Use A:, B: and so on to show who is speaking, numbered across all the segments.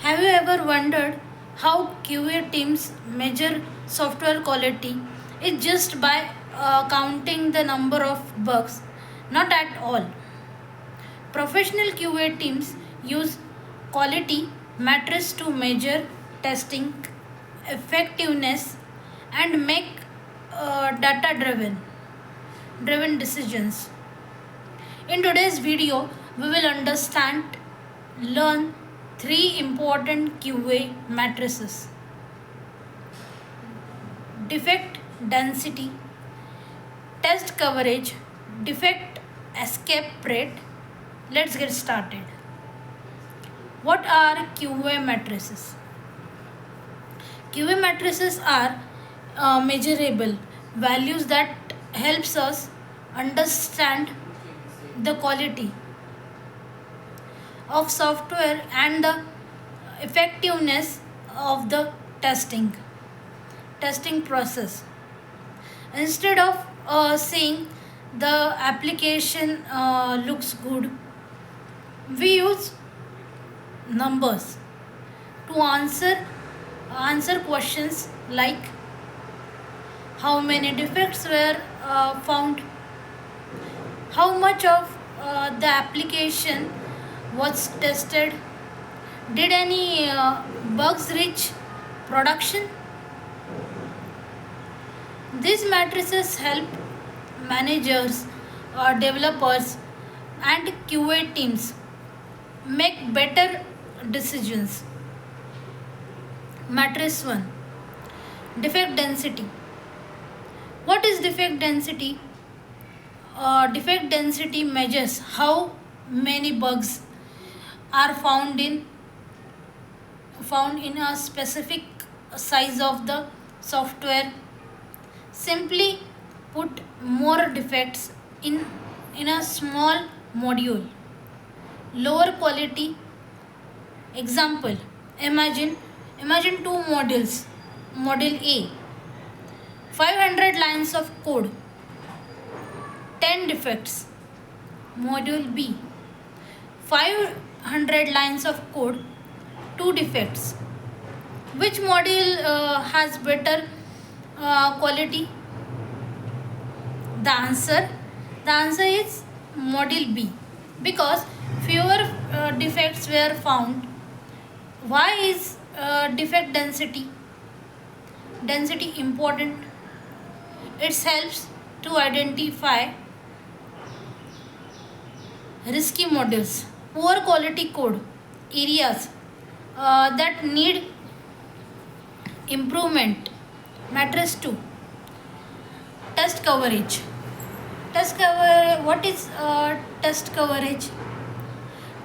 A: Have you ever wondered how QA teams measure software quality? It's just by counting the number of bugs? Not at all. Professional QA teams use quality metrics to measure testing effectiveness and make data driven decisions. In today's video, we will learn three important QA matrices: defect density, test coverage, defect escape rate. Let's get started. What are QA matrices? QA matrices are measurable values that helps us understand the quality of software and the effectiveness of the testing process. Instead of saying the application looks good, we use numbers to answer questions like how many defects were found, how much of the application was tested, did any bugs reach production. These matrices help managers, developers, and QA teams make better decisions. Matrix 1: defect density. What is defect density? Defect density measures how many bugs are found in a specific size of the software. Simply put, more defects in a small module, lower quality. Example: imagine two modules. Module A, 500 lines of code, 10 defects. Module B, 500 lines of code, 2 defects. Which module has better quality? The answer is module B, because fewer defects were found. Why is defect density important? It helps to identify risky modules, poor quality code, areas that need improvement. Matrix 2: test coverage. What is test coverage?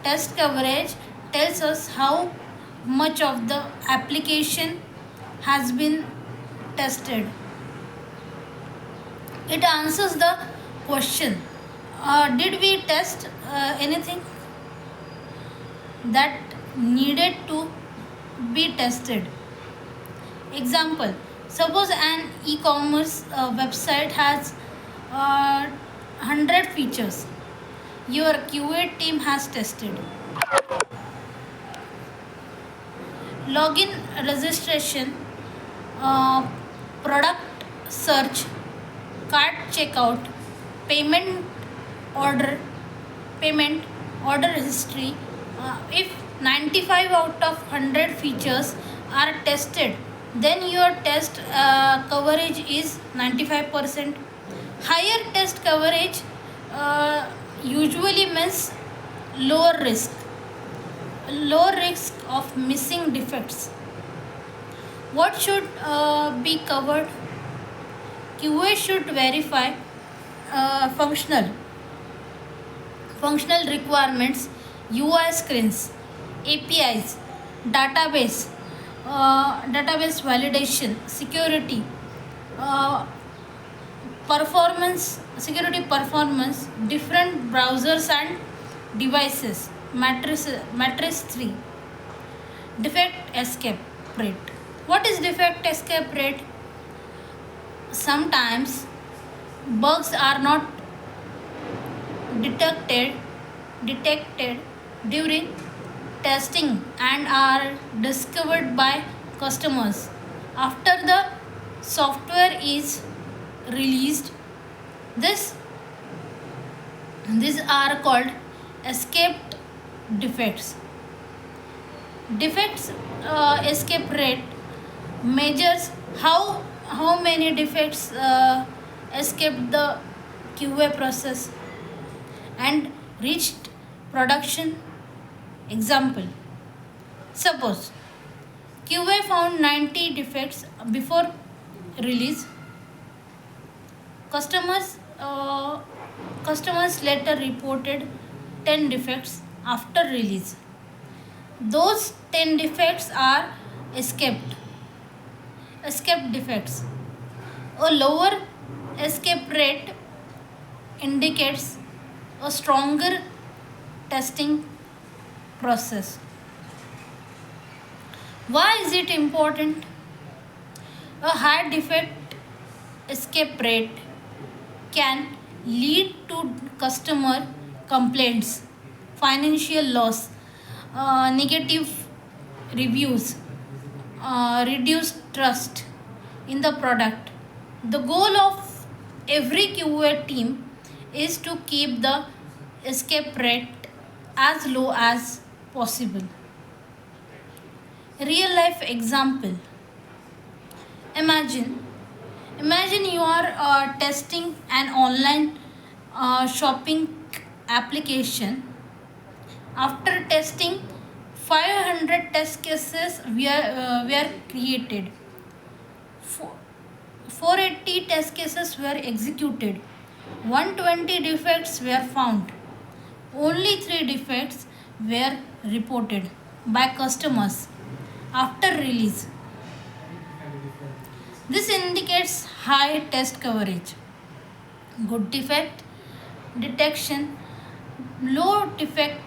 A: Test coverage tells us how much of the application has been tested. It answers the question: did we test anything that needed to be tested? Example: suppose an e-commerce website has 100 features your QA team has tested. Login registration, uh, product search, cart checkout, payment order, payment order history. If 95 out of 100 features are tested, then your test coverage is 95%. Higher test coverage usually means lower risk lower risk of missing defects. What should be covered? QA should verify functional requirements, UI screens, APIs, database validation, uh, security performance, different browsers and devices. Matrix 3: defect escape rate. What is defect escape rate? Sometimes bugs are not detected during testing and are discovered by customers after the software is released. This these are called escaped defects. Defects escape rate measures how many defects escape the QA process and reached production. Example: suppose QA found 90 defects before release. Customers customers later reported 10 defects after release. Those 10 defects are escaped defects. A lower escape rate indicates a stronger testing process. Why is it important? A high defect escape rate can lead to customer complaints, financial loss, negative reviews, reduced trust in the product. The goal of every QA team is to keep the escape rate as low as possible. Real life example: imagine imagine you are testing an online shopping application. After testing, 500 test cases were created. 480 test cases were executed. 120 defects were found. Only 3 defects were reported by customers after release. This indicates high test coverage, good defect detection, low defect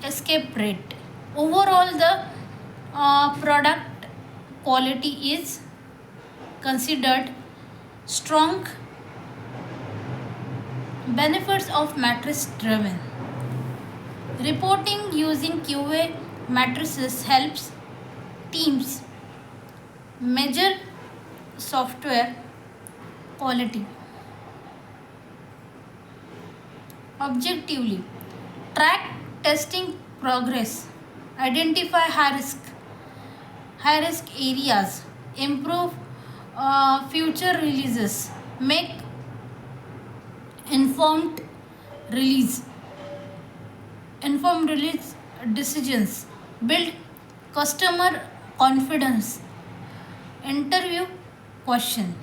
A: escape rate. Overall, the product quality is considered strong. Benefits of matrix driven reporting using QA matrices helps teams measure software quality objectively, track testing progress, identify high risk areas, improve future releases, make informed release informed release decisions, build customer confidence. Interview question: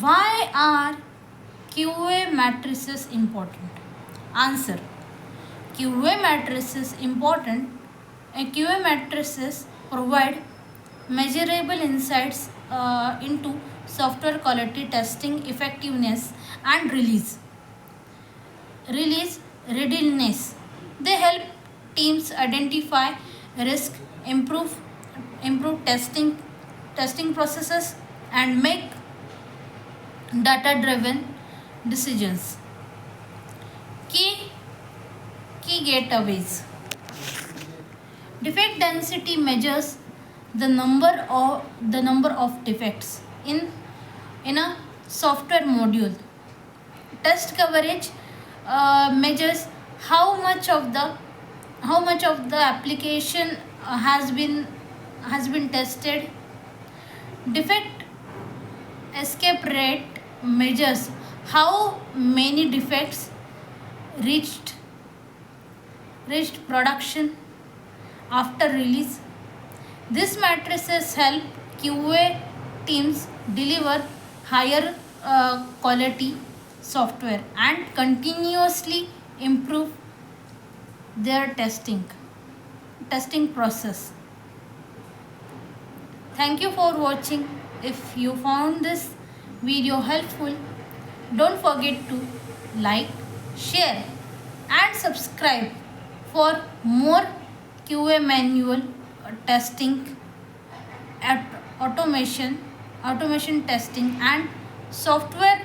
A: why are QA matrices important? Answer: QA matrices important. QA matrices provide measurable insights into software quality, testing effectiveness, and release readiness. They help teams identify risk, improve testing processes, and make data driven decisions. Key key gateways: defect density measures the number of defects in a software module. Test coverage measures how much of the application has been tested. Defect escape rate measures how many defects reached production after release. These matrices help QA teams deliver higher quality software and continuously improve their testing process. Thank you for watching. If you found this video helpful, don't forget to like, share, and subscribe for more QA manual testing, automation testing, and software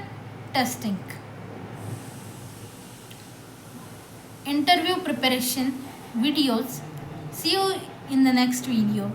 A: testing. interview preparation videos. See you in the next video.